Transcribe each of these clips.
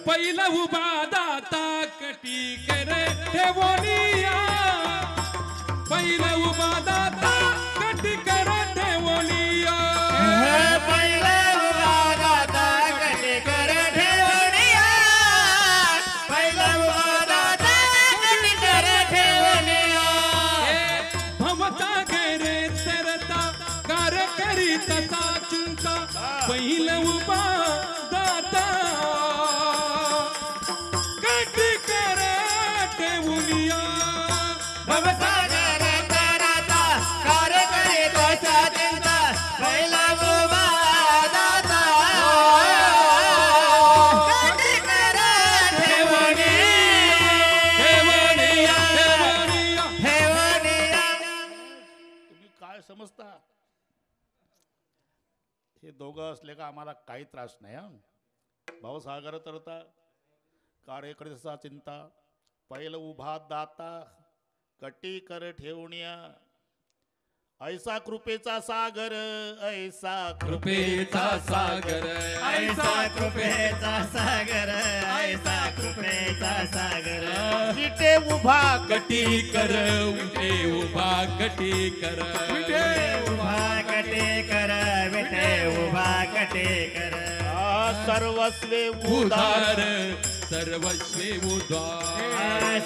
पहिला उभा दाता कटी करे ठेवोनिया पहिला उभा दाता कटी करे ठेवोनिया पहिला उभा दाता कटी करे ठेवोनिया पहिला उभा दाता कटी करे ठेवोनिया भवता गेरे तरता कार करीता चिंता पहिला उभा दाता समजता हे दोघं असले का आम्हाला काही त्रास नाही हा भावसागर तरता कार्यकर्त्याचा चिंता पहिलं उभा दाता कटी कर ठेवण्या ऐसा कृपेचा सागर ऐसा कृपेचा सागर ऐसा कृपेचा सागर ऐसा कृपेचा सागर विटे उभा कटी कर उठे उभा कटी कर विटे उभा कटे कर विटे उभा कटे कर सर्वस्वे उदार सर्वस्वे उदार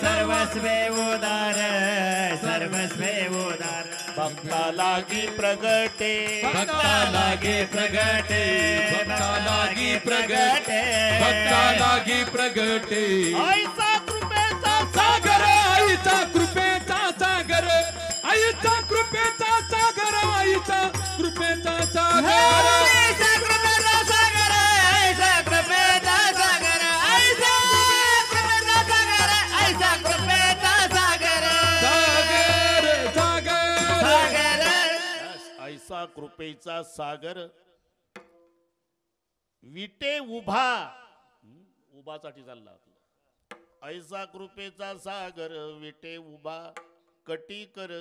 सर्वस्वे उदार सर्वस्वे उदार भक्ता लागी प्रगटे भक्ता लागे प्रगटे भक्ता लागी प्रगटे भक्ता लागी प्रगटे ऐसा कृपेचा सागर आईचा कृपेचा सागर आईचा कृपेचा सागर आईचा कृपेचा सागर ऐसा कृपेचा सागर ऐसा कृपेचा सागर ऐसा कृपेचा सागर ऐसा कृपेचा सागर सागर सागर ऐसा कृपेचा सागर विटे उभा उभासाठी चालला ऐसा कृपेचा सागर विटे उभा कटी कर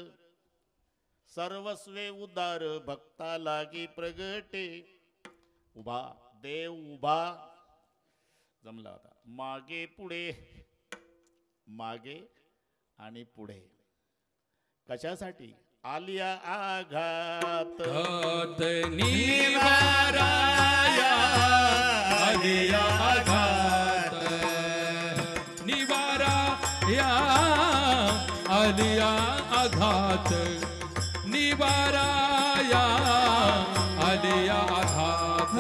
सर्वस्वे उदार भक्ता लागी प्रगटे उभा देव उभा जमला होता मागे पुढे मागे आणि पुढे कशासाठी आलिया आघात निवाराया आलिया आघात निवाराया आलिया आघात निवाराया आलिया आघात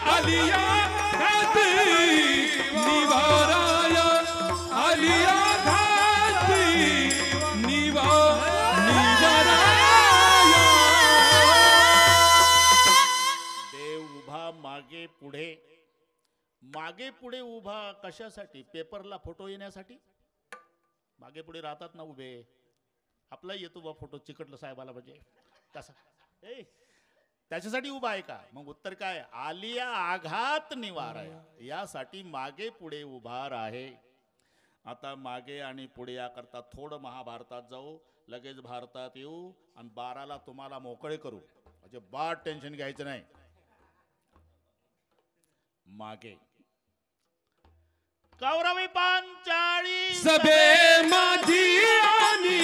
आलिया घात निवाराया आलिया घात निवाराया देव उभा मागे पुढे मागे पुढे उभा कशासाठी पेपरला फोटो येण्यासाठी मागे पुढे राहतात ना उभे आपला येतो बा फोटो चिकटलं साहेबाला म्हणजे कसा त्याच्यासाठी उभा आहे का मग उत्तर काय आलिया आघात निवाराया यासाठी मागे पुढे उभार आहे आता मागे आणि पुढे याकरता थोडं महाभारतात जाऊ लगेच भारतात येऊ आणि 12ला तुम्हाला मोकळे करू म्हणजे बार टेन्शन घ्यायचं नाही मागे कौरवी पांचाळी सबे माझी आणली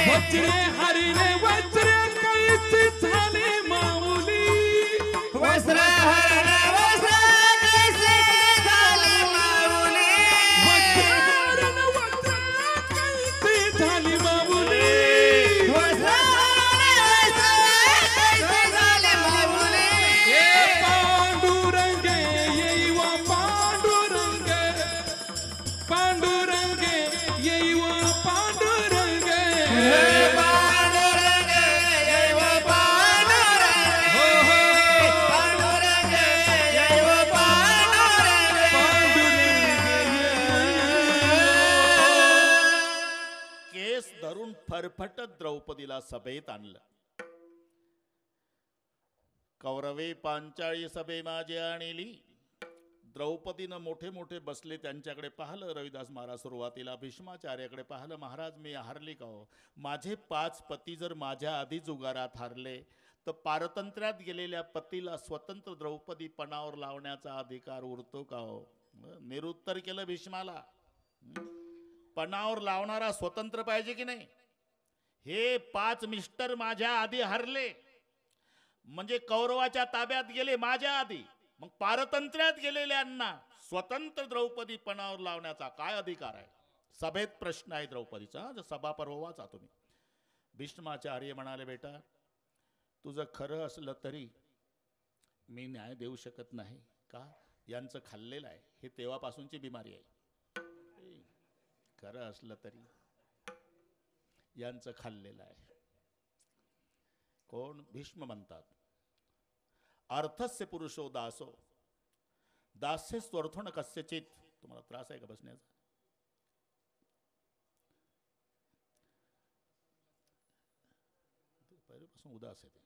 वज्रे हरिणे वज्रे कैसी झाले माऊली वस्त्र हरण वस्त्र कैसे झाले माऊली वज्रे हरण वज्रे कैसी झाली माऊली वस्त्र हरण वस्त्र कैसे झाले माऊली पांडुर फरफटत द्रौपदीला सभेत आणलं. कौरवे पांचाळी सभे माझे आणली. द्रौपदीनं मोठे मोठे बसले त्यांच्याकडे पाहिलं. रविदास महाराज सुरुवातीला भीष्माचार्याकडे पाहिलं. महाराज मी हारली का हो? माझे 5 पती जर माझ्या आधीच उगारात हारले तर पारतंत्र्यात गेलेल्या पतीला स्वतंत्र द्रौपदी पणावर लावण्याचा अधिकार उरतो का हो? निरुत्तर केलं भीष्माला. पणावर लावणारा स्वतंत्र पाहिजे की नाही? हे 5 मिस्टर माझ्या आधी हरले म्हणजे कौरवाच्या ताब्यात गेले माझ्या आधी. मग पारतंत्र्यात गेलेल्यांना स्वतंत्र द्रौपदी पणावर लावण्याचा काय अधिकार आहे? सभेत प्रश्न आहे द्रौपदीचा. सभा पर्व वाचा तुम्ही. भीष्माचार्य म्हणाले, बेटा तुझं खरं असलं तरी मी न्याय देऊ शकत नाही. का? यांचं खाल्लेलं आहे. हे तेव्हापासूनची बिमारी आहे. खरं असलं तरी यांचं खाल्लेलं आहे. कोण? भीष्म म्हणतात अर्थस्य पुरुषो दासो दास्य स्वर्थो न कस्यचित. तुम्हाला त्रास आहे का बसण्याचा? पहिल्यापासून उदास आहे.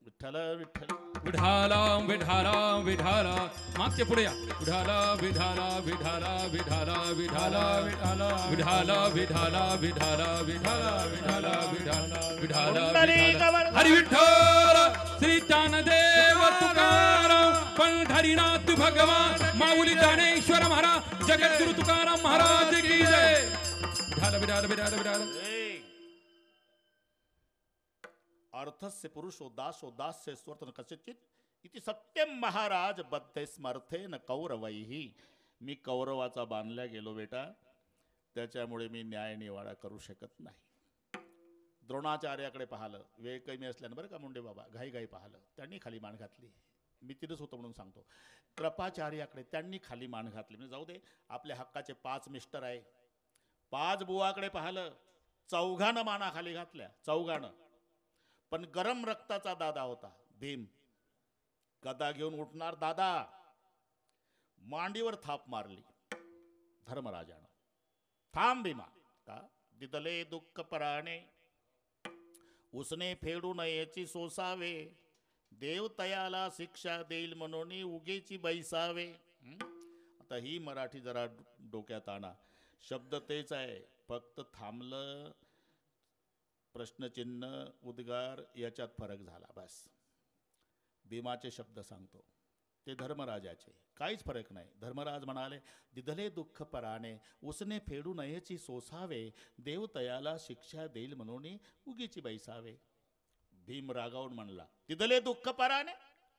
विठ्ठल विठ्ठल विठाला विठाला विठाला. मागचे पुढे या. विठाला विठाला विठाला विठाला विठाला विठाला विठाला विठाला विठाला विठाला विठाला विठाला विठाला. हरी विठ्ठल श्री ज्ञानदेव तुकाराम पंढरीनाथ भगवान माऊली ज्ञानेश्वर महाराज जगद्गुरु तुकाराम महाराज की जय. विठाला विठाला विठाला विठाला. अर्थस्य पुरुषो दासो दास्य स्वर्थ कस्यचित इति सत्यम महाराज बद्धे स्मर्थे न कौरवैही. मी कौरवाचा बांधल्या गेलो बेटा, त्याच्यामुळे मी न्याय निवाडा करू शकत नाही. द्रोणाचार्याकडे पाहिलं. वेळ कमी असल्यानं बरं का मुंडे बाबा, घाई घाई पाहिलं. त्यांनी खाली मान घातली. मी तिथंच होतो म्हणून सांगतो. कृपाचार्याकडे त्यांनी खाली मान घातली. म्हणजे जाऊ दे, आपल्या हक्काचे 5 मिस्टर आहे. 5 बुवाकडे पाहिलं. 4घानं माना खाली घातल्या. 4घानं. पण गरम रक्ताचा दादा होता भीम. गदा घेऊन उठणार दादा. मांडीवर थाप मारली धर्मराजानं. थांब भीमा. का? दिदले दुःख पराणे उसने फेडू नयेची सोसावे. देव तयाला शिक्षा देईल म्हणून उगेची बैसावे. आता ही मराठी जरा डोक्यात आणा. शब्द तेच आहे, फक्त थांबलं प्रश्नचिन्ह उद्गार याच्यात फरक झाला बस. भीमाचे शब्द सांगतो ते धर्मराजाचे, काहीच फरक नाही. धर्मराज म्हणाले दिदले दुःख पराने उसने फेडू नयेची सोसावे. देव तयाला शिक्षा देईल म्हणून उगीची बैसावे. भीम रागावून म्हणला दिदले दुःख पराने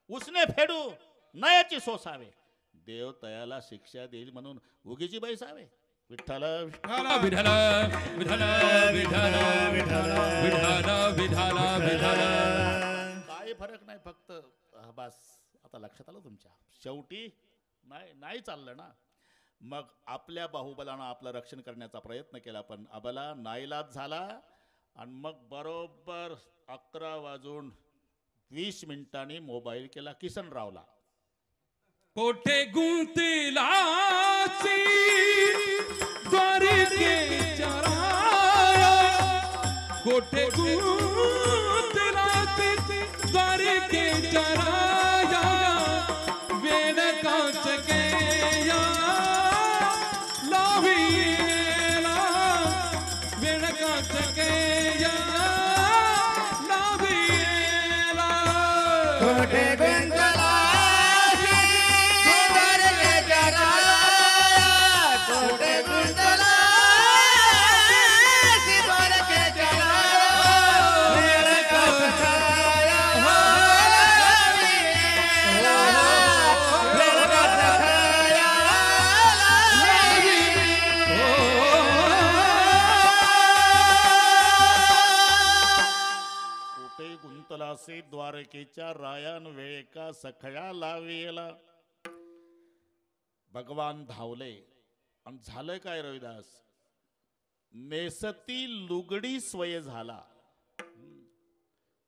उसने फेडू नयेची सोसावे. देव तयाला शिक्षा देईल म्हणून उगीची बैसावे. विठ्ठल विठाला विठाला विठाला विठाला विठाला विठाला विठाला. काय फरक नाही, फक्त बस. आता लक्षात आलं तुमच्या. शेवटी नाही चाललं ना. मग आपल्या बाहुबलानं आपलं रक्षण करण्याचा प्रयत्न केला, पण अबला नाईलाज झाला. आणि मग बरोबर 11:20 मोबाईल केला किसनरावला. कोठे गुंतलासी द्वारिकेच्या राया. कोठे गुंतलासी द्वारिकेच्या राया. वेड काचकेया लाविला. वेड काचकेया लाविला. कोठे गुंतला द्वारकेच्या रायान वेळेका सखळ्या लावेला. भगवान धावले आणि झालं काय रविदास? नेसती लुगडी स्वय झाला.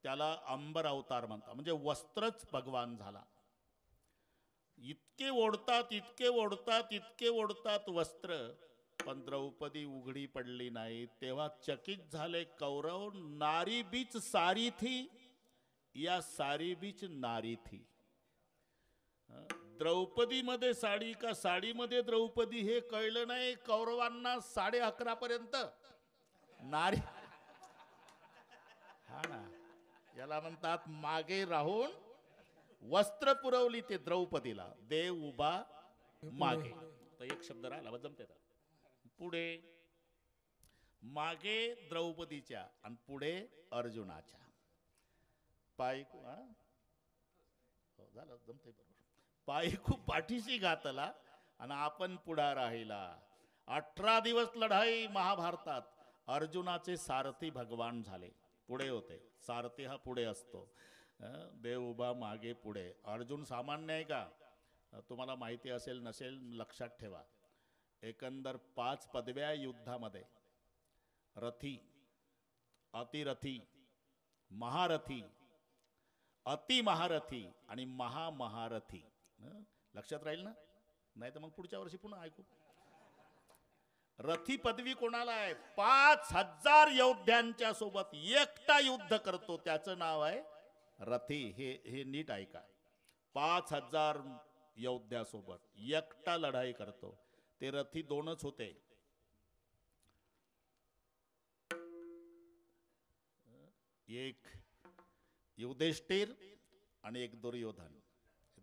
त्याला अंबर अवतार म्हणतात, म्हणजे वस्त्रच भगवान झाला. इतके ओढतात इतके ओढतात इतके ओढतात वस्त्र, पण द्रौपदी उघडी पडली नाही. तेव्हा चकित झाले कौरव. नारी बीच सारी थी या सारी बीच नारी थी. द्रौपदी मध्ये साडी का साडीमध्ये द्रौपदी हे कळलं नाही कौरवांना. 11:30 पर्यंत नारी. हा ना, याला म्हणतात मागे राहून वस्त्र पुरवली ते द्रौपदीला. देव उभा मागे. तर एक शब्द राहिला जमते. पुढे मागे द्रौपदीच्या आणि पुढे अर्जुनाच्या. पायकू झालं जमते बरोबर. पायकू पाठीशी घातला आणि आपण पुढा राहिला. 18 दिवस लढाई महाभारतात. अर्जुनाचे सारथी भगवान झाले. पुढे होते. सारथी हा पुढे असतो. देव उभा मागे पुढे. अर्जुन सामान्य आहे का? तुम्हाला माहिती असेल नसेल लक्षात ठेवा. एकंदर 5 पदव्या युद्धामध्ये. रथी, अतिरथी, महारथी, अतिमहारथी आणि महामहारथी. लक्षात राहील ना? नाही तर मग पुढच्या वर्षी पुन्हा ऐकू. रथी पदवी कोणाला आहे? 5000 योद्ध्यांच्या सोबत एकटा युद्ध करतो त्याचं नाव आहे रथी. हे नीट ऐका. 5000 योद्ध्यासोबत एकटा लढाई करतो. ते रथी 2च होते. एक युधिष्ठिर आणि एक दुर्योधन.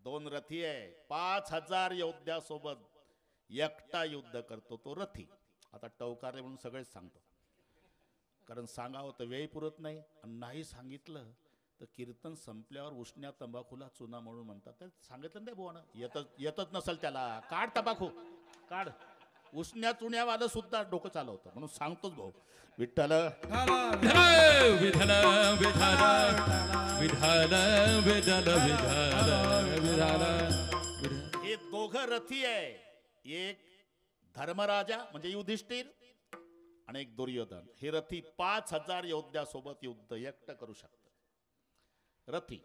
2 रथी आहे. 5000 योद्ध्यासोबत एकटा युद्ध करतो तो रथी. आता टवकारे म्हणून सगळेच सांगतो, कारण सांगावं तर वेळ पुरत नाही. आणि नाही सांगितलं तर कीर्तन संपल्यावर उष्ण्या तंबाखूला चुना म्हणून म्हणतात. ते सांगितलं नाही बुवानं. येतच नसेल त्याला. काढ तंबाखू काढ. उष्ण्या चुन्यावालं सुद्धा डोकं चालवतं म्हणून सांगतोच भाऊ. विठ्ठल विठ्ठल विठ्ठल विठ्ठल विठ्ठल विठ्ठल विठ्ठल. हे दोघं रथी आहे. एक धर्मराजा म्हणजे युधिष्ठिर आणि एक दुर्योधन. हे रथी 5000 योद्ध्यासोबत युद्ध एकटं करू शकतात. रथी.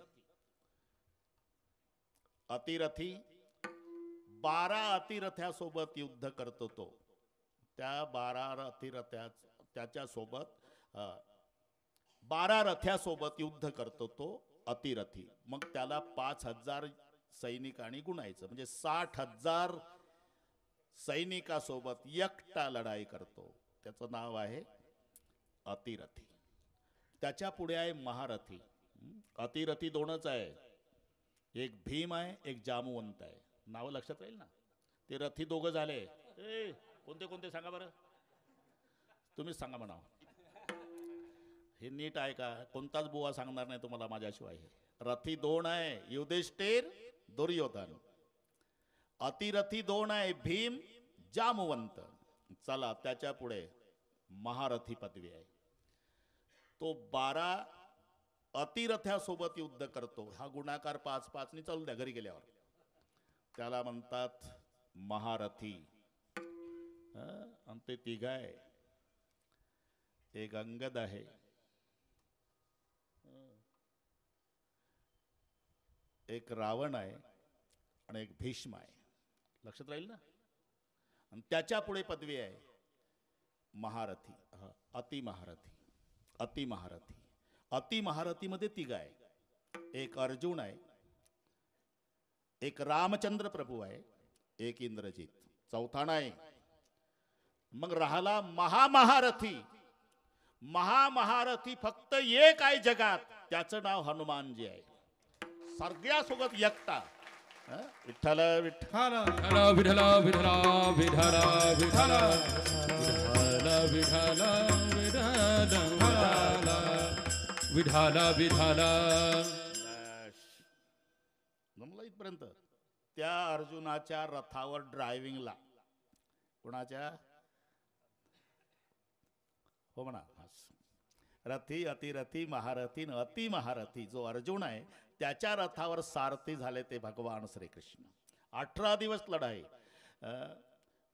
अतिरथी 12 अतिरथ्यासोबत युद्ध करतो तो. त्या 12 त्याच्यासोबत 12 रथ्यासोबत युद्ध करतो तो अतिरथी. मग त्याला 5000 सैनिकांनी गुणायचं म्हणजे 60,000 सैनिकासोबत एकटा लढाई करतो. त्याचं नाव आहे अतिरथी. त्याच्या पुढे आहे महारथी. अतिरथी 2च आहे. एक भीम आहे एक जामवंत आहे. नाव लक्षात राहील ना? ते रथी 2 झाले. कोणते कोणते सांगा बरं. तुम्हीच सांगा म्हणा. हे नीट आहे का? कोणताच बुवा सांगणार नाही तुम्हाला माझ्याशिवाय. रथी 2 आहे युधिष्ठिर दुर्योधन. अतिरथी 2 आहे भीम जामवंत. चला त्याच्या पुढे महारथी पदवी आहे. तो 12 अतिरथ्यासोबत युद्ध करतो. हा गुणाकार 5-5 ने चालू द्या घरी गेल्यावर. त्याला म्हणतात महारथी. आणि ते 3 आहे. एक अंगद आहे, एक रावण आहे आणि एक भीष्म आहे. लक्षात राहील ना? आणि त्याच्या पुढे पदवी आहे महारथी. अतिमहारथी. अतिमहारथी. अतिमहारथीमध्ये 3 आहे. एक अर्जुन आहे, एक रामचंद्र प्रभू आहे, एक इंद्रजित. 4था नाही. मग राहिला महामहारथी. महामहारथी फक्त एक आहे जगात. त्याचं नाव हनुमानजी आहे. सगळ्यासोबत एकटा. विठ्ठल विठ्ठल विठ्ठल विठ्ठल विठ्ठल विठ्ठल विठ्ठल विठ्ठल विठ्ठल विठ्ठल. जमलं इथपर्यंत? त्या अर्जुनाच्या रथावर ड्रायव्हिंगला कोणाच्या? हो म्हणा. रथी अतिरथी महारथी न अतिमहारथी जो अर्जुन आहे त्याच्या रथावर सारथी झाले ते भगवान श्रीकृष्ण. 18 दिवस लढाई.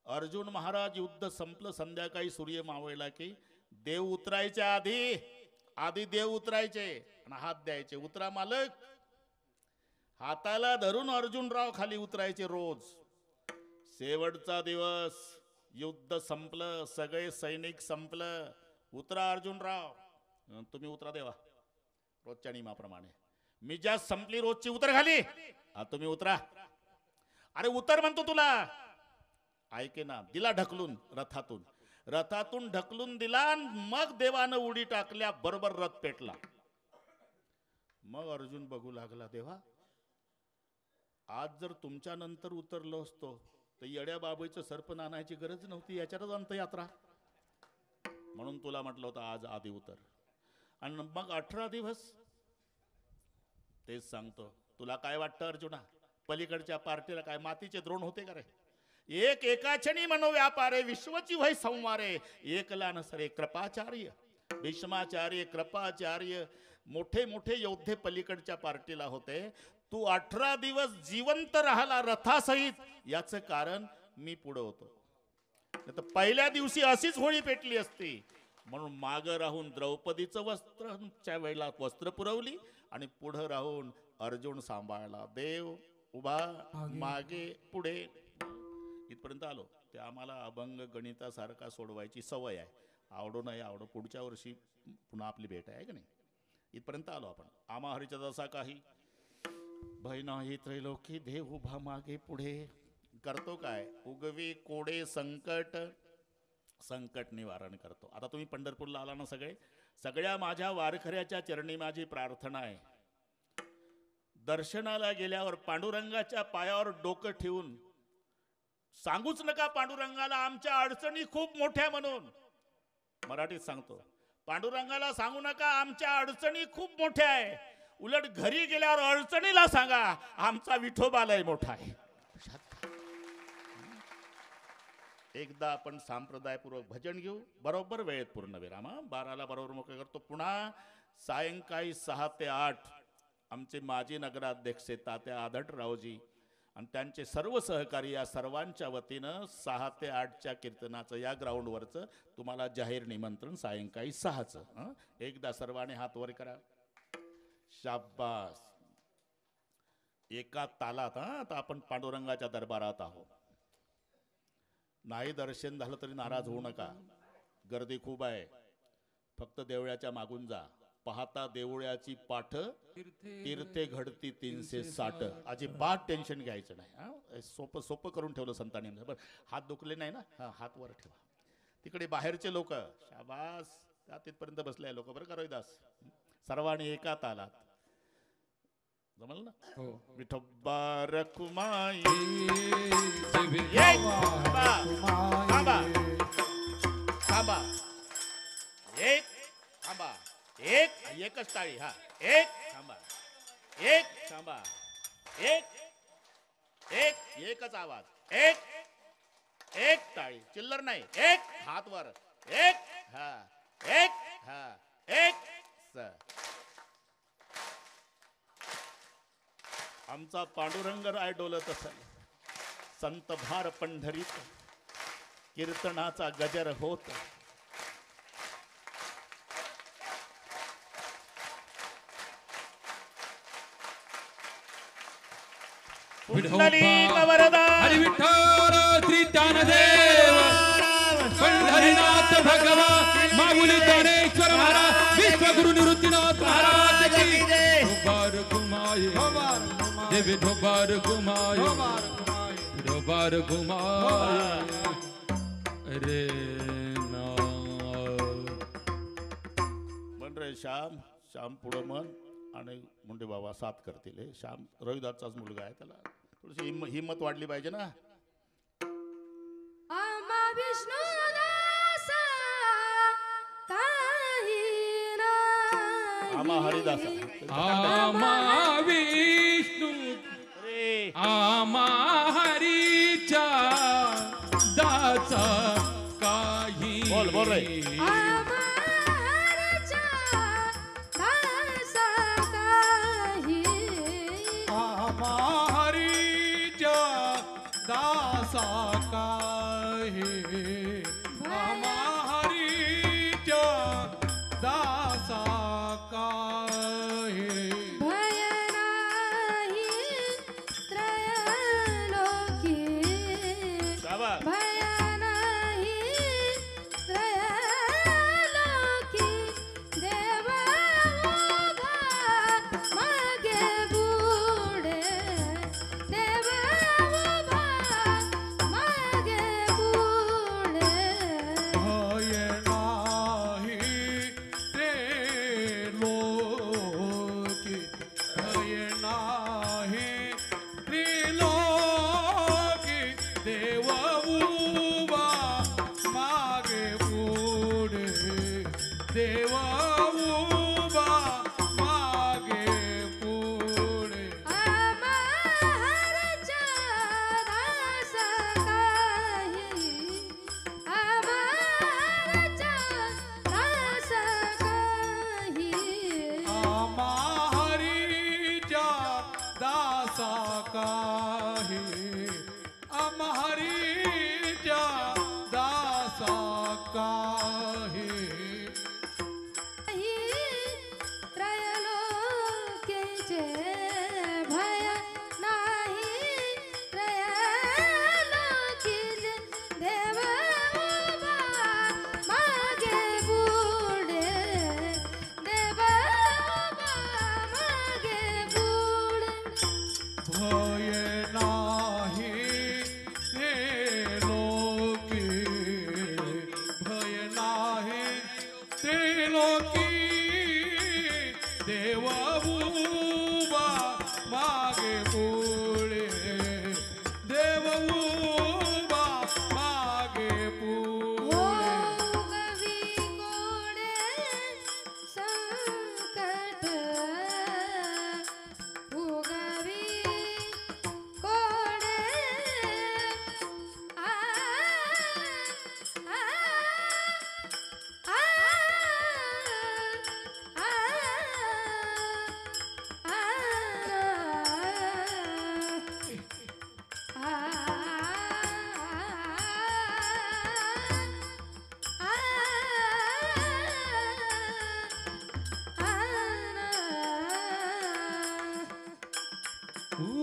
अर्जुन महाराज युद्ध संपलं. संध्याकाळी सूर्य मावळला की देव उतरायच्या आधी देव उतरायचे आणि हात द्यायचे. उतरा मालक. हाताला धरून अर्जुनराव खाली उतरायचे रोज. शेवटचा दिवस युद्ध संपलं, सगळे सैनिक संपलं. उतरा अर्जुनराव. तुम्ही उतरा देवा रोजच्या नियमाप्रमाणे. मी ज्या संपली रोजची उतर खाली. हा तुम्ही उतरा. अरे उतर म्हणतो तुला. ऐके ना. दिला ढकलून रथातून ढकलून दिला. मग देवानं उडी टाकल्या बरोबर रथ पेटला. मग अर्जुन बघू लागला, देवा आज जर तुमच्या नंतर उतरलो असतो तर येड्या बाबईचं सरपण आणायची गरज नव्हती. याच्यातच अंतयात्रा. म्हणून तुला म्हटलं होतं आज आधी उतर. आणि मग 18 दिवस. तेच सांगतो. तुला काय वाटतं अर्जुना, पलीकडच्या पार्टीला काय मातीचे द्रोण होते का रे? एक एकाचनी मनोव्यापारे विश्वची वै संवारे. एकला नसरे कृपाचार्य भीष्माचार्य कृपाचार्य मोठे मोठे योद्धे पलीकडच्या पार्टीला होते. तू 18 दिवस जिवंत राहिला रथासहित. याचं कारण मी पुढे होतो. तर पहिल्या दिवशी अशीच होळी पेटली असती. म्हणून मागं राहून द्रौपदीचं वस्त्रच्या वेळेला वस्त्र पुरवली आणि पुढे राहून अर्जुन सांभाळला. देव उभा मागे पुढे इथपर्यंत आलो. ते आम्हाला अभंग गणितासारखा सोडवायची सवय आहे. आवडो नाही आवडो पुढच्या वर्षी पुन्हा आपली भेट आहे का नाही. इथपर्यंत आलो आपण. आमा हरीचा जसा काही भय नाही त्रैलोकी देव उभा मागे पुढे. करतो काय? उगवी कोडे संकट निवारण करतो. आता तुम्ही पंढरपूरला आला ना सगळे. सगळ्या माझ्या वारकऱ्याच्या चरणी माझी प्रार्थना आहे. दर्शनाला गेल्यावर पांडुरंगाच्या पायावर डोकं ठेवून सांगूच नका पांडुरंगाला आमच्या अडचणी खूप मोठ्या म्हणून. मराठीत सांगतो. पांडुरंगाला सांगू नका आमच्या अडचणी खूप मोठ्या आहे. उलट घरी गेल्यावर अडचणीला सांगा आमचा विठोबालय मोठा आहे. एकदा आपण संप्रदायपूर्वक भजन घेऊ. बरोबर वेळेत पूर्ण विराम. 12ला बरोबर मोकळे करतो. पुन्हा सायंकाळी 6 ते 8 आमचे माजी नगराध्यक्ष तात्या आढळरावजी आणि त्यांचे सर्व सहकारी या सर्वांच्या वतीनं 6 ते 8च्या कीर्तनाचं या ग्राउंडवरचं तुम्हाला जाहीर निमंत्रण सायंकाळी 6चं. एकदा सर्वांनी हात वर करा. शाबास. एका तालात. आता आपण पांडुरंगाच्या दरबारात आहोत. नाही दर्शन झालं तरी नाराज होऊ नका. गर्दी खूप आहे. फक्त देवळाच्या मागून जा. पाहता देवळाची पाठ तीर्थे घडती 360. अजिबात टेन्शन घ्यायचं नाही. सोपं सोपं करून ठेवलं संतांनी. बरं हात दुखले नाही ना. हा हात वर ठेवा. तिकडे बाहेरचे लोक शाबास तिथपर्यंत बसले लोक. बरं का रोहिदास. सर्वांनी एका तालात. जमल ना. हो. विठोबा रखुमाई एकच टाळी. हा एक थांबा. एक थांबा. एकच आवाज. एक टाळी. चिल्लर नाही. एक हात वर. एक आमचा पांडुरंग राय डोलत असेल. संत भार पंढरीत कीर्तनाचा गजर होत. पुंडलिक वरदा हरी विठ्ठल श्री ज्ञानदेव पंढरीनाथ भगवा माऊली ज्ञानेश्वर महाराज विश्वगुरु निवृत्तीनाथ महाराज की ढोबार घुमाए देवी ढोबार घुमाए ढोबार घुमाए रे ना. म्हण रे श्याम पुढं मन आणि मुंडे बाबा साथ करतील. हे श्याम रविदासचाच मुलगा आहे. त्याला थोडीशी हिम्मत वाढली पाहिजे ना. आमा विष्णुदास काहीना आमा हरिदास. आमा विष्णू रे आमा हरीच्या दाचा काही बोल रे. आमा हरच्या दासा काही आमा हरीच्या दासा काही. आमा हरीच्या दासा काही. भय नाही त्रयलोकी शाबास. भय नाही हरीच्या दासा काही त्रैलोक्याचे भय नाही त्रैलोकीचे देव उभा मागे पुढे देव उभा मागे पुढे भय नाही ते लोकी भय नाही ते लोकी देव उभा मागे पुढे देव उभा मागे हो पुढे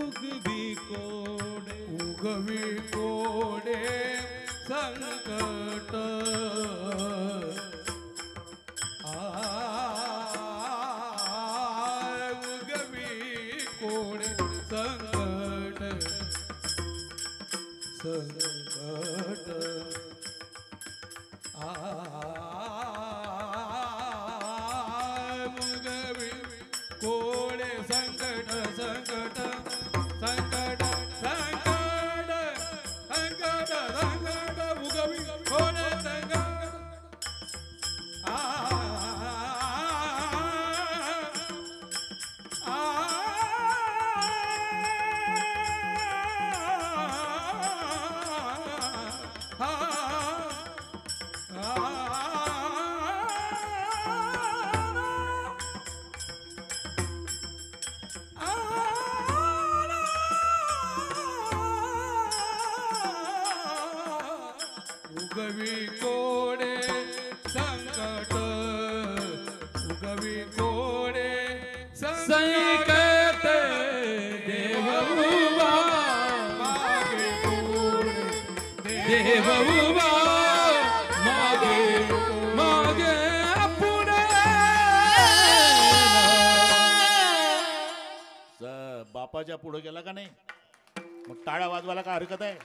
गवी कोडे संकट उगवी कोडे आ आ उगवी कोडे संकट उगवी कोडे संकट संकट उगवी कोडे संकट संकट संकट संकट संकट संकट उगवी कोडे संकट उगवी कोडे संकट उगवी कोडे संकट देव उभा मागे पुढे देव उभा मागे मागे पुढे बापाच्या पुढे गेला का नाही मग टाळ्या वाजवायला का हरकत आहे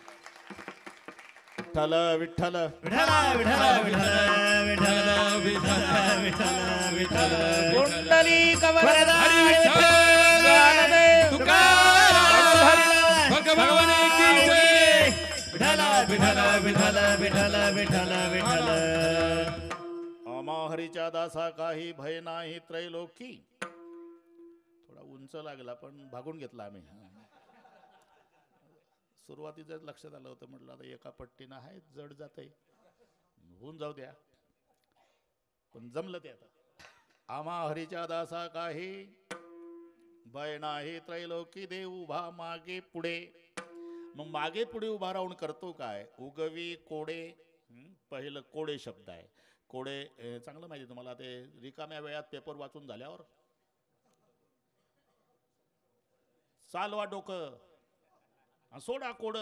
विठ्ठल विठ्ठल विठ्ठल विठ्ठल विठ्ठल विठ्ठल विठ्ठल विठ्ठल कुंडली वरदारी ज्ञानदेव तुकाराम भगवान की जय विठ्ठल विठ्ठल विठ्ठल विठ्ठल विठ्ठल विठ्ठल आम्हा हरीच्या दासा काही भय नाही त्रैलोकी थोडा उंच लागला पण भागून घेतला आम्ही सुरुवातीच लक्षात आलं होतं म्हटलं आता एका पट्टीनं आहे जड जात होऊन जाऊ द्या पण जमलं ते आता आम्हा हरीच्या दासा काही भय नाही त्रैलोकी देव उभा मागे पुढे मग मागे पुढे उभा राहून करतो काय उगवी कोडे पहिलं कोडे शब्द आहे कोडे चांगलं माहिती तुम्हाला ते रिकाम्या वेळात पेपर वाचून झाल्यावर चालवा डोकं सोडा कोड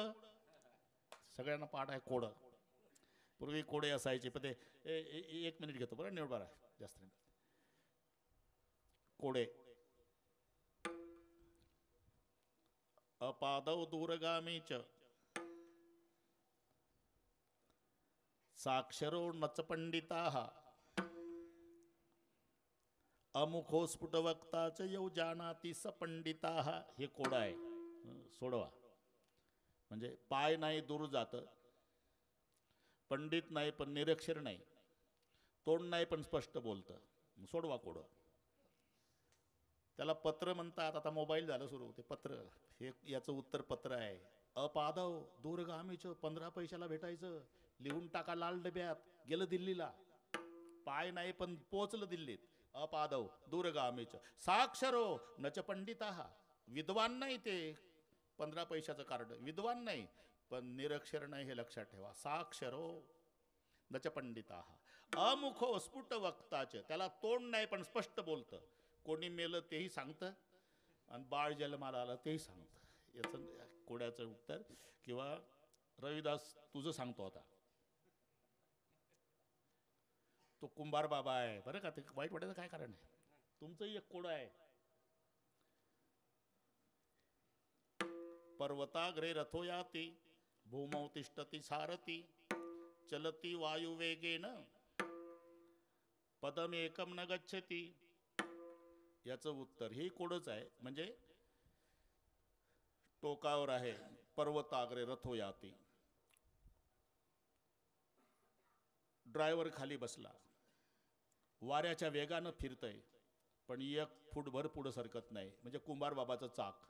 सगळ्यांना पाठ आहे कोड पूर्वी कोडे असायचे पण ते एक मिनिट घेतो बरं निवड बरा जास्त नाही कोडे अपादव दूरगामीच साक्षरो नच पंडिताः अमुखो स्फुटवक्ताच यौ जानाति स पंडिताः हे कोड आहे सोडवा म्हणजे पाय नाही दूर जात पंडित नाही पण निरक्षर नाही तोंड नाही पण स्पष्ट बोलतं सोडवा कोड त्याला पत्र म्हणतात आता मोबाईल झालं सुरू ते पत्र हे याचं उत्तर पत्र आहे अपादव दूरगामीच 15 पैशाला भेटायचं लिहून टाका लाल डब्यात गेलं दिल्लीला पाय नाही पण पोचलं दिल्लीत अपादव दूरगामीच साक्षरो नच पंडिताः विद्वान नाही ते 15 पैशाचं कार्ड विद्वान नाही पण निरक्षर नाही हे लक्षात ठेवा. साक्षरो नच पंडिता अमुखो स्फुट वक्ताच, त्याला तोंड नाही पण स्पष्ट बोलतं. कोणी मेलं तेही सांगतं आणि बाळ जन्माला आलं तेही सांगतं. याचं कोड्याचं उत्तर. किंवा रविदास तुझं सांगतो आता, तो कुंभार बाबा आहे बरं का, ते वाईट वाटायचं काय कारण आहे. तुमचंही एक कोड आहे. पर्वताग्रे रथो याती भूमौ तिष्ठती सारथी चलती वायुवेगेन पदम एकम न गच्छती. याचं उत्तर हे कोडच आहे. म्हणजे टोकावर आहे पर्वताग्रे रथो याती, ड्रायव्हर खाली बसला, वाऱ्याच्या वेगानं फिरतय पण 1 फूटभर पुढं सरकत नाही. म्हणजे कुंभार बाबाचं चाक,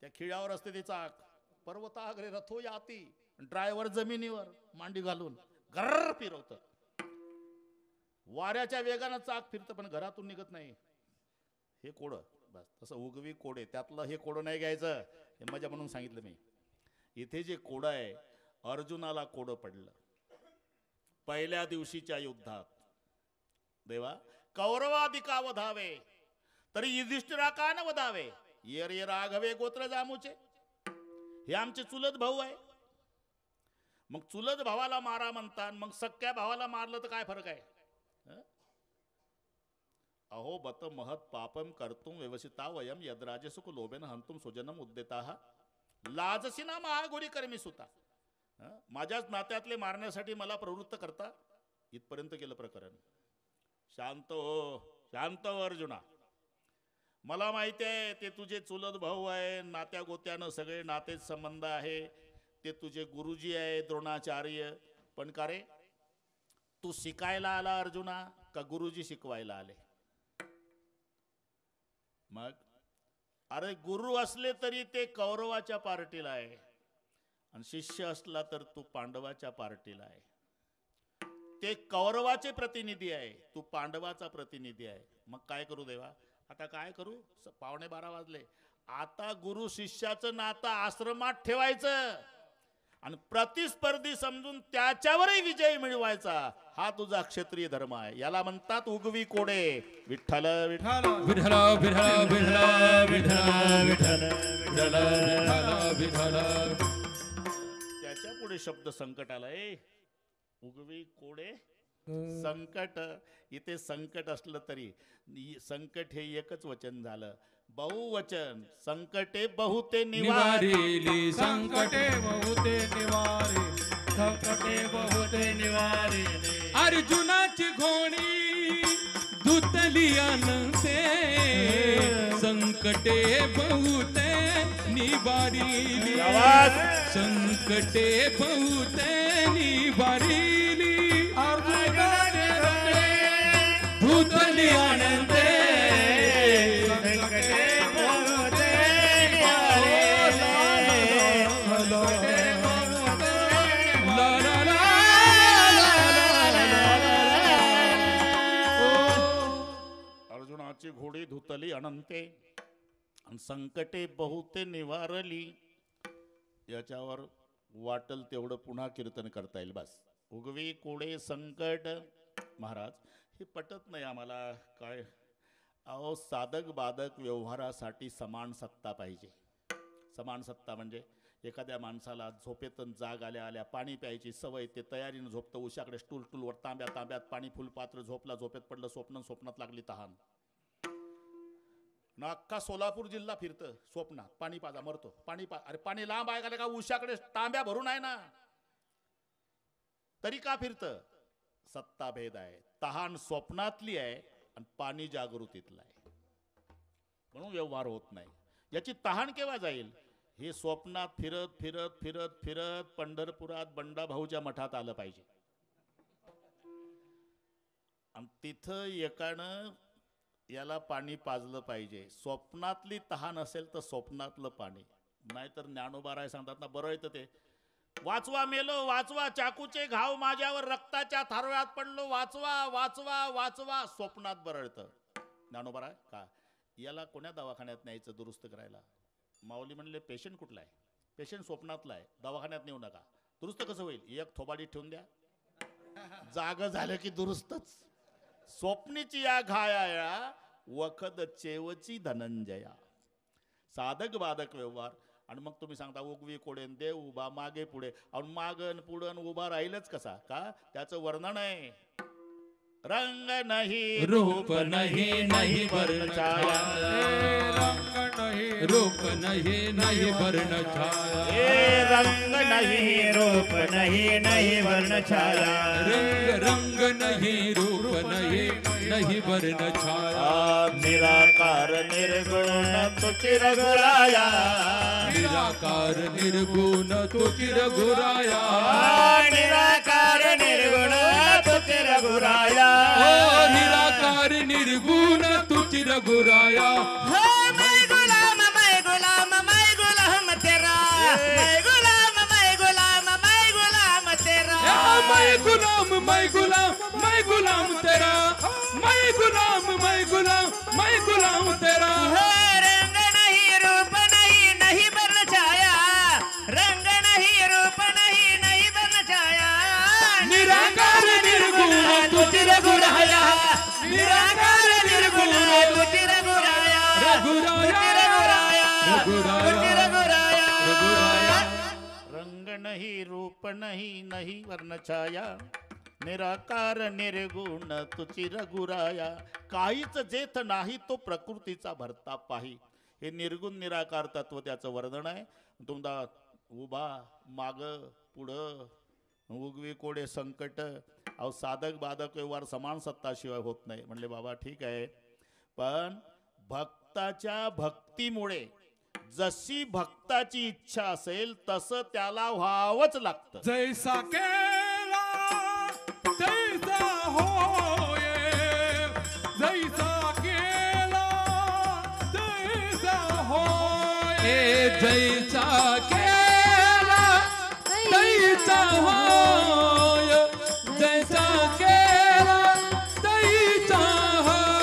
त्या खिळ्यावर असते ते चाक. पर्वताग्रे रथो याती, ड्रायव्हर जमिनीवर मांडी घालून गर्र फिरवत. वाऱ्याच्या वेगानं चाक फिरतं पण घरातून निघत नाही. हे कोड बस. तसं उगवी कोड आहे, त्यातलं हे कोड नाही घ्यायचं. हे मजा म्हणून सांगितलं मी. इथे जे कोड आहे, अर्जुनाला कोड पडलं पहिल्या दिवशीच्या युद्धात. देवा कौरवादिका वधावे तरी युधिष्ठिरा का न वधावे. ये रे राघवे गोत्र जामूचे, हे आमचे चुलत भाऊ आहे. मग चुलत भावाला मारा म्हणतात, मग सख्या भावाला मारलं तर काय फरक आहे. अहो बत महत पापम कर्तुम व्यवसिता वयम यद्राजसुक लोभेन हंतुम सुजनम उद्देता लाजसिना महागोरी कर्मी सुता. माझ्याच नात्यातले मारण्यासाठी मला प्रवृत्त करता. इथपर्यंत गेलं प्रकरण. शांत हो, शांत हो अर्जुना. मला माहिती आहे ते तुझे चुलत भाऊ आहे, नात्या गोत्यानं सगळे नातेच संबंध आहे. ते तुझे गुरुजी आहे द्रोणाचार्य. पण का रे, तू शिकायला आला अर्जुना का गुरुजी शिकवायला आले. मग अरे गुरु असले तरी ते कौरवाच्या पार्टीला आहे आणि शिष्य असला तर तू पांडवाच्या पार्टीला आहे. ते कौरवाचे प्रतिनिधी आहे, तू पांडवाचा प्रतिनिधी आहे. मग काय करू देवा, आता काय करू. 11:15 वाजले. आता गुरु शिष्याचं नातं आश्रमात ठेवायचं आणि प्रतिस्पर्धी समजून त्याच्यावरही विजय मिळवायचा. हा तुझा क्षत्रिय धर्म आहे. याला म्हणतात उगवी कोडे. विठ्ठल विठ्ठल विठ्ठल विठ्ठल विठ्ठल विठ्ठल विठ्ठल विठ्ठल विठ्ठल. त्याच्या पुढे शब्द संकट आलाय. उगवी कोडे संकट. इथे संकट असलं तरी संकट हे एकच वचन झालं, बहुवचन. संकटे बहुते निवारी, निवारिली संकटे बहुते निवारे, संकटे बहुते निवारे. अर्जुनाची घोणी धुतली अनंते, संकटे बहुते निवारिली, आवाज. संकटे बहुते निवारिली. अर्जुनाचे धुतली अनंते, संकटे बहुते निवारे. ला ला ला अर्जुनाची घोडी धुतली अनंते आणि संकटे बहुते निवारली. याच्यावर वाटल तेवढं पुन्हा कीर्तन करता येईल. बस. उगवी कोडे संकट. महाराज हे पटत नाही आम्हाला. काय अहो, साधक बाधक व्यवहारासाठी समान सत्ता पाहिजे. समान सत्ता म्हणजे एखाद्या माणसाला झोपेतून जाग आल्या आल्या पाणी प्यायची सवय, ते तयारीनं झोपतं. उशाकडे स्टूल टूलवर तांब्या तांब्यात पाणी, फुलपात्र. झोपला, झोपेत पडलं, स्वप्नात लागली तहान. ना अख्खा सोलापूर जिल्हा फिरतं स्वप्नात, पाणी पाजा, मरतो. पाणी अरे पाणी लांब आहे का, उशाकडे तांब्या भरून आहे ना, तरी का फिरतं. सत्ता भेद आहे. तहान स्वप्नातली आहे आणि पाणी जागृतीतलं आहे, म्हणून व्यवहार होत नाही. याची तहान केव्हा जाईल. हे स्वप्नात फिरत फिरत फिरत फिरत पंढरपुरात बंडाभाऊच्या मठात आलं पाहिजे आणि तिथं एकानं याला पाणी पाजलं पाहिजे. स्वप्नातली तहान असेल तर स्वप्नातलं पाणी, नाहीतर ज्ञानोबाराय सांगतात ना, बरं येतं ते, वाचवा मेलो वाचवा, चाकूचे घाव माझ्यावर, रक्ताच्या थारोळ्यात पडलो, वाचवा वाचवा वाचवा. स्वप्नात बरळतं. ज्ञानोबाराय का याला कोण्या दवाखान्यात न्यायचं दुरुस्त करायला. माऊली म्हणले पेशंट कुठला आहे. पेशंट स्वप्नातला आहे, दवाखान्यात नेऊ नका. दुरुस्त कसं होईल? एक थोबाडीत ठेवून द्या, जाग झालं की दुरुस्तच. स्वप्नीची या घाया वखद चेवची धनंजया. साधक बाधक व्यवहार. आणि मग तुम्ही सांगता उगवी कोडेन देव उभा मागे पुढे. आणि मागन पुढन उभा राहीलच कसा? का त्याचं वर्णन आहे. रंग नाही रूप नहीं नहीं वर्ण छाया, रंग नहीं रूप नहीं नहीं वर्ण छाया, हे रंग नहीं रूप नहीं नहीं वर्ण छाया. रंग रंग नहीं रूप नहीं नहीं वर्ण छाया. निराकार निर्गुण तुझी रघुराया. निराकार निर्गुण तुझी रघुराया. निराकार निर्गुण तुझी रघुराया. ओ निराकार निर्गुण तुझी रघुराया. मैं गुलाम तेरा. मैं गुलाम तेरा. मैं गुलाम मैं गुलाम मैं गुलाम तेरा. मैं गुलाम मैं गुलाम मैं गुलाम तेरा. रंग नहीं रूप नहीं नहीं वर्ण छाया. रंग नहीं रूप नहीं नहीं वर्ण छाया. निराकार निर्गुण तुझी रघुराया. निराकार निर्गुण तुझी रघुराया. रघुराया तुझी रघुराया. रघुराया. रंग नहीं रूप नहीं नहीं वर्ण छाया. निराकार निर्गुण तुझी रघुराया. काहीच जेथ नाही तो प्रकृतीचा भरता पाही. हे निर्गुण निराकार तत्व त्याचं वर्णन आहे. तुमचा उभा माग पुढं उगवी कोडे संकट. अहो साधक बाधक व्यवहार समान सत्ताशिवाय होत नाही. म्हणले बाबा ठीक आहे, पण भक्ताच्या भक्तीमुळे जशी भक्ताची इच्छा असेल तसं त्याला व्हावंच लागतं. जैसा केला तैसा होय. जैसा केला तैसा होय. जैसा केला तैसा होय. जैसा केला तैसा होय.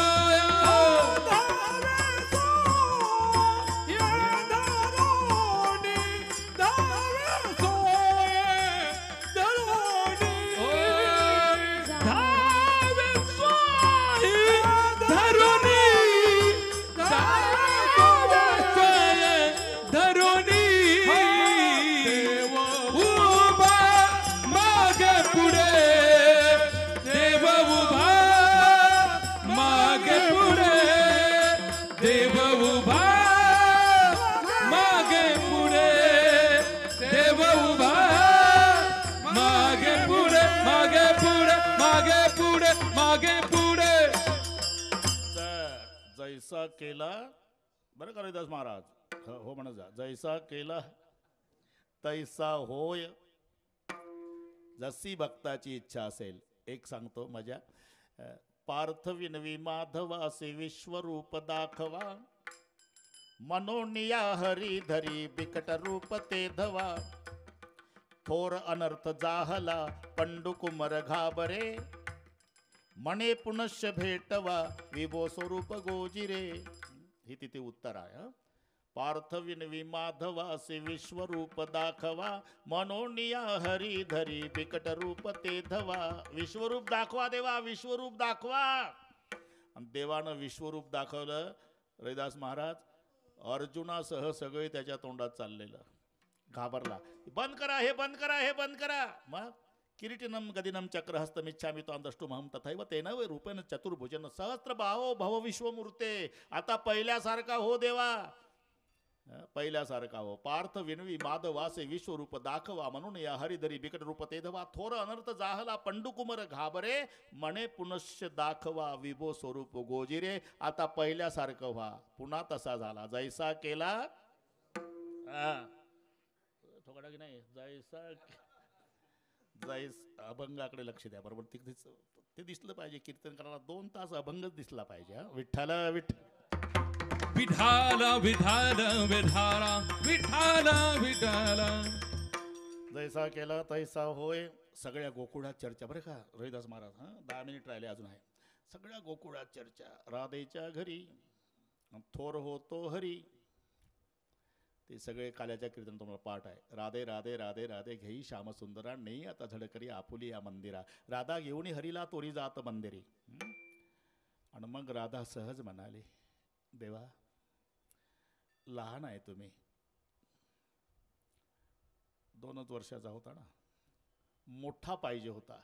धावे सोय धरुणी. धावे सोय धरुणी. उभा मागे पुढे देव. उभा मागे पुढे देव. उभा मागे पुढे देव. उभा मागे पुढे मागे पुढे मागे पुढे मागे पुढे. जैसा केला बरं का रविदास महाराज. हो म्हणत जा. जैसा केला तैसा होय. जशी भक्ताची इच्छा असेल. एक सांगतो मजा. पार्थ विनवी माधवासे विश्वरूप दाखवा. मनोनिया हरी धरी बिकट रूप ते धवा. थोर अनर्थ जाहला पंडुकुमर घाबरे. मने पुनश्य भेटवा विभो स्वरूप गोजिरे. ही तिथे उत्तर आहे. पार्थ विनवी माधवासे विश्वरूप दाखवा. मनोनिया हरी धरी बिकट रूप ते धवा. विश्वरूप दाखवा देवा, विश्वरूप दाखवा. आणि देवानं विश्वरूप दाखवलं. रविदास महाराज अर्जुनासह सगळे त्याच्या तोंडात चाललेलं. घाबरला. बंद करा हे बंद करा हे बंद करा. मग किरीटिनम गदिनम चक्रहस्तमिच्छामि त्वां द्रष्टुमहं तथैव तेन वै रूपेण चतुर्भुजन सहस्रबाहो भव विश्वमूर्ते. आता पहिल्यासारखा हो देवा, पहिल्यासारखा हो. पार्थ विनवी माधवासे विश्वरूप दाखवा. म्हणून या हरिधरी बिकट रूप ते धवा. थोर अनर्थ जाहला पंडुकुमर घाबरे. मने पुनश्य दाखवा विभो स्वरूप गोजिरे. आता पहिल्यासारखं व्हा. पुन्हा तसा झाला. जैसा केला ठोकडा की नाही. अभंगाकडे लक्ष द्या बरोबर. ते दिसलं पाहिजे. कीर्तन करायला 2 तास अभंगच दिसला पाहिजे. विठ्ठल विठाला विठाला विठाला विठाला विठाला. जैसा केला तैसा होय. सगळ्या गोकुळात चर्चा बरं का रविदास महाराज. 10 मिनिट राहिले अजून आहे. सगळ्या गोकुळात चर्चा. राधेच्या घरी थोर होतो हरी. ते सगळे काल्याच्या कीर्तन तुम्हाला पाठ आहे. राधे राधे राधे राधे घेई श्यामसुंदरा नेई आता झडकरी आपुली या मंदिरा. राधा घेऊन हरीला तोरी जात मंदिरी. आणि मग राधा सहज म्हणाली, देवा लहान आहे तुम्ही, 2च वर्षाचा होता ना, मोठा पाहिजे होता.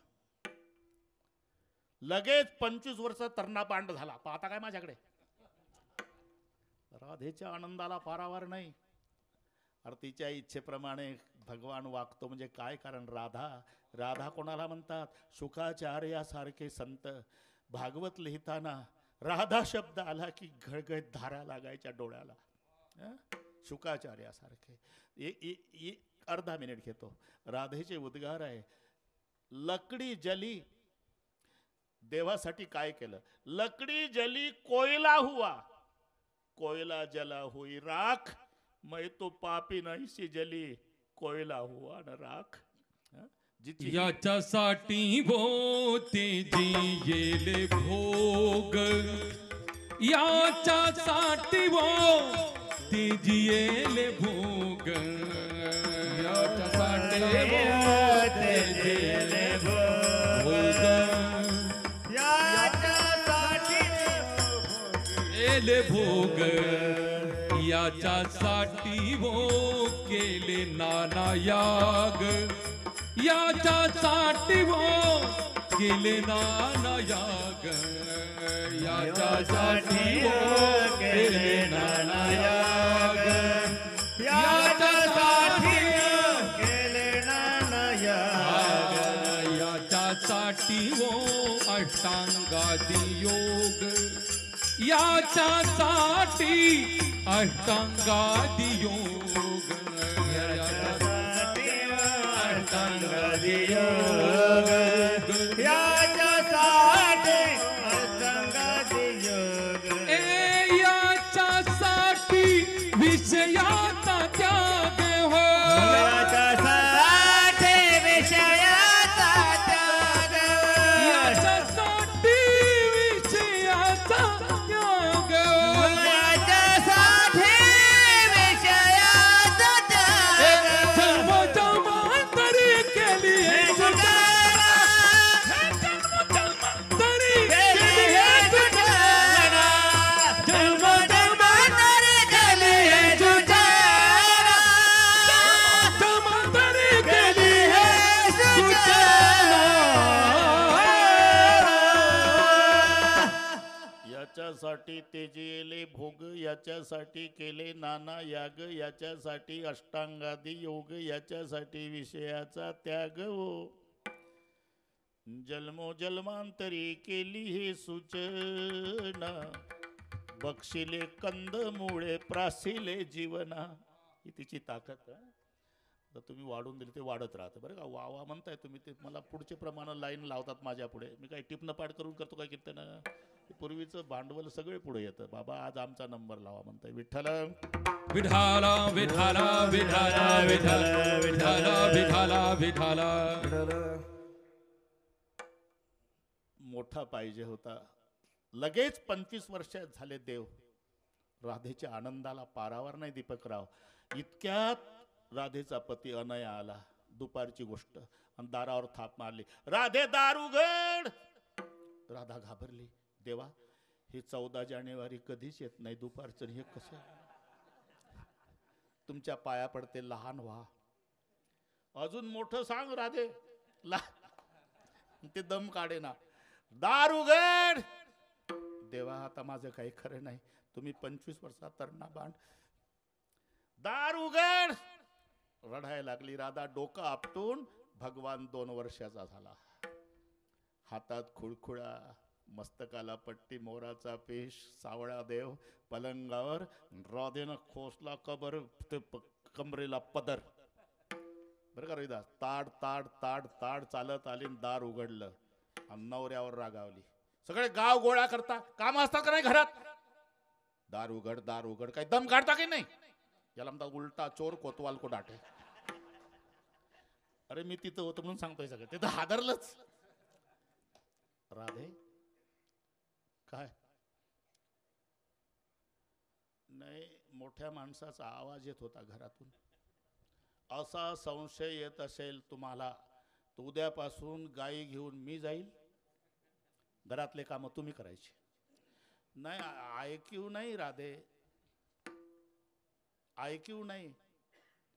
लगेच 25 वर्ष तरणा पांड झाला. पाहता काय माझ्याकडे? राधेच्या आनंदाला पारावार नाही. तिच्या इच्छेप्रमाणे भगवान वागतो म्हणजे काय? कारण राधा कोणाला म्हणतात? शुकाचार्यासारखे संत भागवत लिहिताना राधा शब्द आला की घळघळीत धारा लागायच्या डोळ्याला. शुकाचार्यासारखे. अर्धा मिनिट घेतो. राधेचे उद्गार आहे, लकडी जली. देवासाठी काय केलं? लकडी जली कोयला हुआ, कोयला जला हुई राख. मैं तो पापी नाही सी जली, कोयला हुआ न राख. याच्यासाठी वो तेजियेले भोग, याच्यासाठी वो तेजियेले भोग, याच्यासाठी वो तेजियेले भोग, एले भोग. याच्यासाठी वो केले नाना याग, याच्यासाठी वो केले नाना याग, याच्यासाठी वो केले नाना याग, याच्यासाठी केले नाना याग, याच्यासाठी वो अष्टांगादी योग, याच्यासाठी अष्टांगादी योग, अष्टांगादी योग, याच्यासाठी अष्टांगादी योग. याच्यासाठी विषयाचा त्याग हो, याच्यासाठी विषयाचा त्याग, याच्यासाठी विषयाचा त्याग, याच्यासाठी विषयाचा त्याग. जन्मोजन्मांतरी केली हे जुगारा, जन्मोजन्मांतरी केली हे जुगारा, जन्मोजन्मांतरी केली हे जुगारा, जन्मोजन्मांतरी केली हे जुगारा. याच्यासाठी तेजियेले भोग, याच्यासाठी केले नाना याग, याच्यासाठी अष्टांगादी योग, याच्यासाठी विषयाचा त्याग हो. जन्मोजन्मांतरी केली हे सूचना, बक्षिले कंदमुळे प्रासिले जीवना. ही तिची ताकद आहे. तर तुम्ही वाढून दिली ते वाढत राहतं बरं का. वा वा म्हणताय तुम्ही, ते मला पुढचे प्रमाण लाईन लावतात माझ्या पुढे. मी काही टिपणं पाठ करून करतो काय कीर्तन? पूर्वीचं भांडवल सगळे पुढे येतं. बाबा आज आमचा नंबर लावा म्हणताय. विठ्ठल विठाला विठाला विठाला विठाला विठाला विठाला विठाला. मोठा पाहिजे होता. लगेच 25 वर्ष झाले देव. राधेच्या आनंदाला पारावर नाही दीपकराव. इतक्यात राधेचा पती अनया आला. दुपारची गोष्ट. आणि दारावर थाप मारली, राधे दार उघड. राधा घाबरली. देवा हे 14 जानेवारी कधीच येत नाही दुपारचं, हे कसं? तुमच्या पाया पडते लहान व्हा. अजून मोठं सांग राधे. ते दम काढे ना. दार उघड. देवा आता माझं काही खरं नाही. तुम्ही 25 वर्षात तरणा बांध. दार उघड. रडायला लागली राधा. डोकं आपटून भगवान 2 वर्षाचा झाला. हातात खुळखुळा, मस्तकाला पट्टी, मोराचा पेश, सावळा देव पलंगावर. राधेनं खोसला कबर कमरेला पदर. बरं का रविदास. ताड ताड ताड ताड चालत आली. दार उघडलं आणि नवऱ्यावर रागावली. सगळे गाव गोळा करता. काम असतात का नाही घरात? दार उघड, दार उघड. काही दम काढता की नाही? याला म्हणतात उलटा चोर कोतवाल को डाटे. अरे मी तिथं होतो म्हणून सांगतोय सगळं. तिथं हादरलंच. राधे काय नाही, मोठ्या माणसाचा आवाज येत होता घरातून. असा संशय येत असेल तुम्हाला तर उद्यापासून गाई घेऊन मी जाईल, घरातले कामं तुम्ही करायचे. नाही ऐकीव नाही राधे, ऐकीव नाही.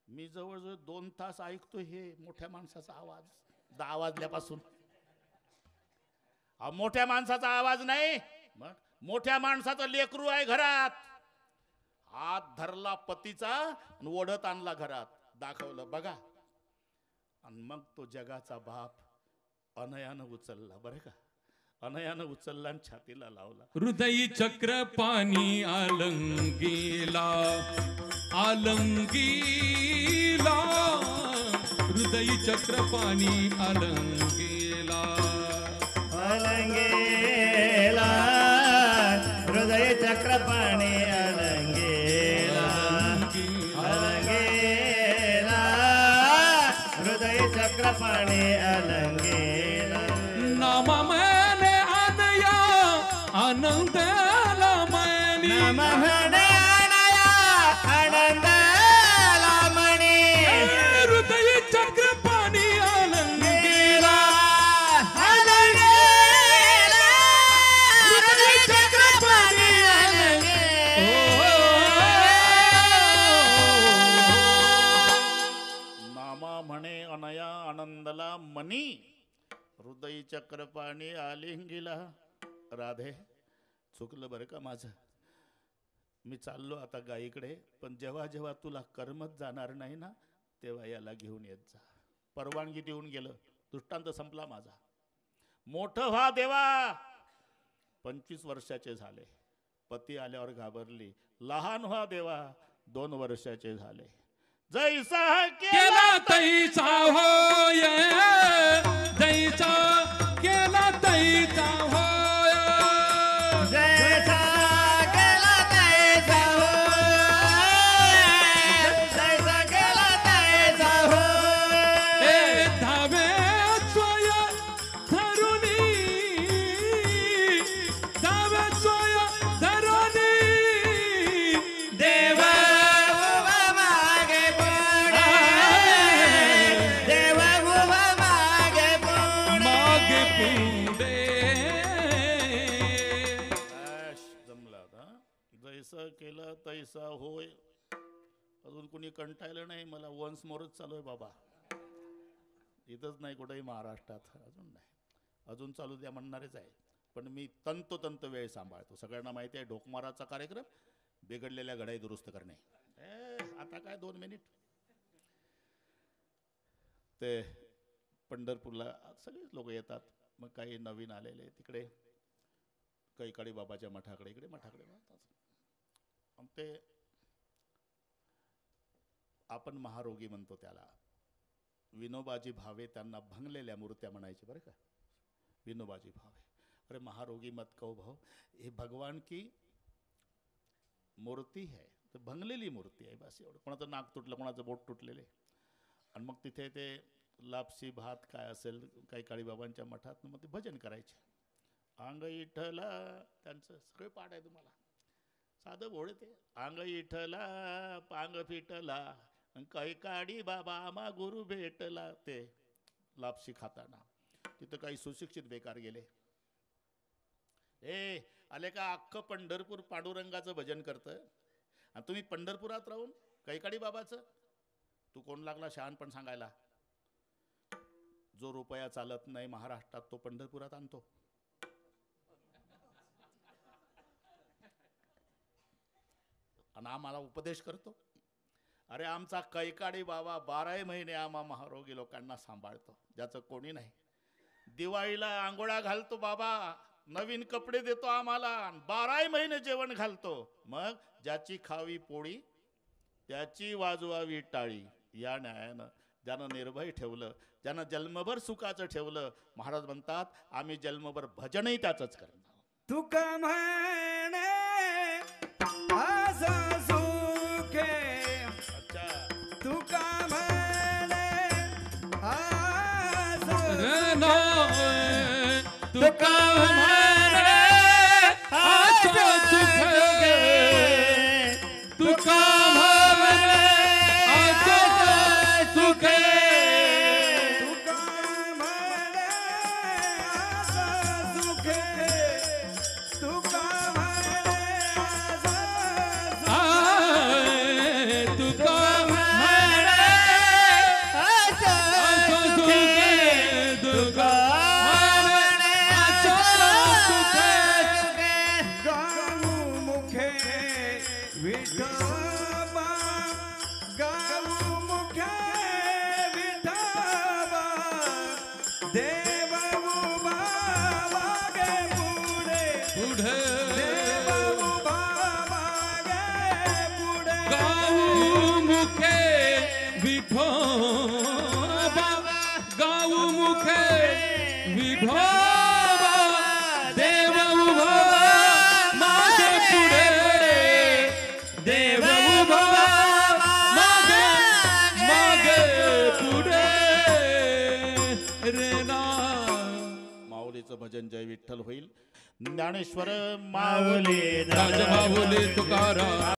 मी जवळजवळ 2 तास ऐकतो हे मोठ्या माणसाचा आवाज 10 वाजल्यापासून. मोठ्या माणसाचा आवाज नाही, मग मोठ्या माणसाचं लेकरू आहे घरात. हात धरला पतीचा आणि ओढत आणला घरात, दाखवलं बघा. आणि मग तो जगाचा बाप अनयानं उचलला, बरं का, अनयानं उचलला आणि छातीला लावला. हृदयी चक्र पाणी आलंगीला, आलंगीला, हृदयी चक्र पाणी आलंगीला, अलंगेला, हृदय चक्रपाणी अलंगेला, अलंगेला, हृदय चक्रपाणी अलंगेला. नामा मैंने अनया आनंदाला मैनी, नमः आनंदाला मणी, हृदय चक्र पाणी आलंगीला, अलंगेला, हृदय चक्रपाणी नामा म्हणे अनया आनंदला मनी, हृदय चक्रपाणी आलिंगीला. राधे चुकलं बरं का माझं. मी चाललो आता गाईकडे, पण जेव्हा जेव्हा तुला करमत जाणार नाही ना तेव्हा याला घेऊन येत जा. परवानगी देऊन गेलं, दृष्टांत संपला माझा. मोठं व्हा देवा. 25 वर्षाचे झाले, पती आल्यावर घाबरली. लहान व्हा देवा, 2 वर्षाचे झाले. जैसा केला तैसा होय, जैसा केला तैसा होय, जैसा केला तैसा होय, जैसा केला तैसा होय. ए धावे सोय धरुणी, धावे सोय धरुणी, देव उभा मागे पुढे, देव उभा मागे पुढे. मागे पुढे. जमला आता. जैसा केलं तैसा होय. अजून कोणी कंटाळलं नाही मला. वन्स मोरच चालू आहे बाबा. इथंच नाही कुठेही महाराष्ट्रात, अजून नाही. अजून चालू द्या म्हणणारेच आहे, पण मी तंतोतंत वेळ सांभाळतो. सगळ्यांना माहिती आहे ढोकमाराचा कार्यक्रम, बिघडलेल्या घड्याळी दुरुस्त करणे. आता काय 2 मिनिट. ते पंढरपूरला सगळेच लोक येतात. मग काही नवीन आलेले तिकडे कैकाडी बाबाच्या मठाकडे, इकडे मठाकडे जातात. आणि ते आपण महारोगी म्हणतो त्याला. विनोबाजी भावे त्यांना भंगलेल्या मूर्त्या म्हणायची बरं का. विनोबाजी भावे, अरे महारोगी मत कहो भाव, हे भगवान की मूर्ती है, तर भंगलेली मूर्ती आहे बस एवढं. कोणाचं नाक तुटलं, कोणाचं बोट तुटलेले. आणि मग तिथे ते लापसी भात काय असेल काही काळी बाबांच्या मठात, मग ते भजन करायचे. अंग इठला, त्यांचं सगळे पाठ आहे तुम्हाला. साधं भोळे ते. अंग इठला पांग फिटला, काही काडी बाबा मा गुरु भेटला. ते लापसी खाताना तिथं काही सुशिक्षित बेकार गेले. आले का अख्खं पंढरपूर पांडुरंगाचं भजन करतं, आणि तुम्ही पंढरपुरात राहून कैकाडी बाबाचं. तू कोण लागला शहाणपण सांगायला. जो रुपया चालत नाही महाराष्ट्रात तो पंढरपुरात आणतो. आणि आम्हाला उपदेश करतो. अरे आमचा कैकाडी बाबा 12 महिने आम्हा महारोगी लोकांना सांभाळतो, ज्याचं कोणी नाही. दिवाळीला आंघोळा घालतो बाबा, नवीन कपडे देतो आम्हाला, 12 महिने जेवण घालतो. मग ज्याची खावी पोळी त्याची वाजवावी टाळी. या न्यायानं ज्यानं निर्भय ठेवलं, ज्यानं जन्मभर सुखाचं ठेवलं, महाराज म्हणतात आम्ही जन्मभर भजनही त्याचंच करणार. तुका म्हणे असं सुखे, अच्छा, तुका म्हणे असं रे नाय, तुका म्हणे असं सुखे, तुका देव उभा मागे पुढे पुढे देव उभा मागे पुढे गाऊ मुखे विठोबा गाऊ मुखे विठोबा देव उभा मागे पुढे देव उभा मागे मागे पुढे रे ना माऊलीचं भजन जय विठ्ठल होईल. ज्ञानेश्वर माऊली राजमाऊली तुकाराम